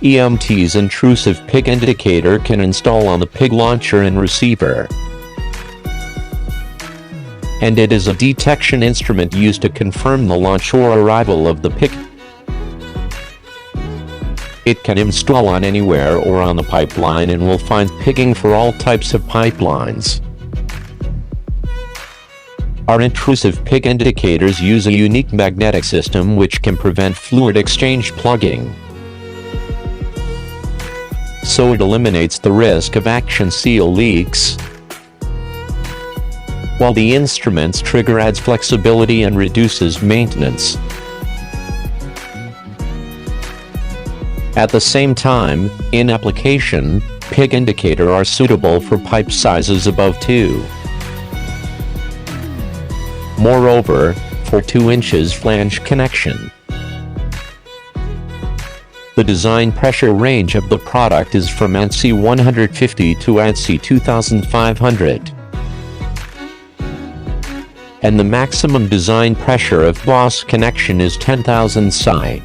EMT's intrusive pig indicator can install on the pig launcher and receiver, and it is a detection instrument used to confirm the launch or arrival of the pig. It can install on anywhere or on the pipeline and will find pigging for all types of pipelines. Our intrusive pig indicators use a unique magnetic system which can prevent fluid exchange plugging, so it eliminates the risk of action seal leaks, while the instrument's trigger adds flexibility and reduces maintenance. At the same time, in application, pig indicator are suitable for pipe sizes above 2. Moreover, for 2 inches flange connection. The design pressure range of the product is from ANSI 150 to ANSI 2500. And the maximum design pressure of boss connection is 10,000 psi.